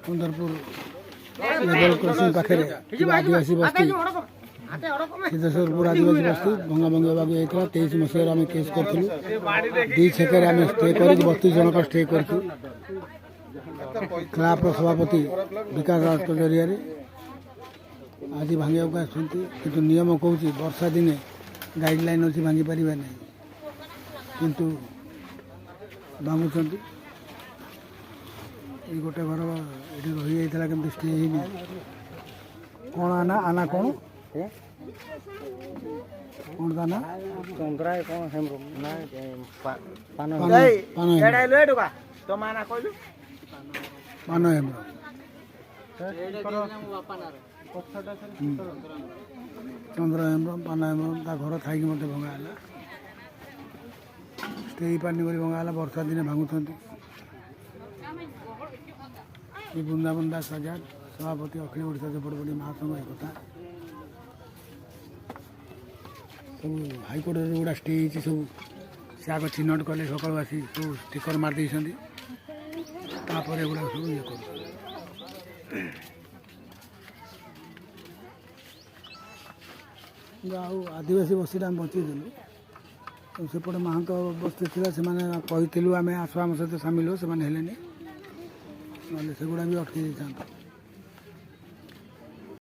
पंदरपुर level crossing पाखे आदिवासी बस्ती सिद्धेश्वरपुर आदिवासी बस्ती भंगा भंगी होगा 23 मसीह आम केस करूँ दी छेके आम स्टे कर 32 जन स्टे कर क्लाब सभापति विकास राज जरिया आज भांगा आसती कि नियम कौच वर्षा दिने गाइडलाइन अच्छी भांगी पारे ना किंतु भांगुंट ये गोटे घर ये रही जाता कमी स्टे होनी कौन आना आना कौन कौन दाना चंद्रा कौन हेम्ब्रम ना पान हेम्ब्रम चंद्र हेम्ब्रम पान हेम्ब्रम घर थी मत भंगाला स्टे पानी भंगाला वर्षा दिने भांगुंट वृंदावन दास आजाद सभापति अखिल ओडिशा जपटपटी महासंघ एकता सब हाइकोर्ट गुड़ा स्टे सब से आग चिन्हट कले सकाल आसी सब स्टिकर मार गुड़ा सब ये कर आदिवासी बस्ती आम बचेदेलु सेपटे महांक बस्ती थी से कही आम आस आम सहित सामिल हो से गुड़ा भी अटक था।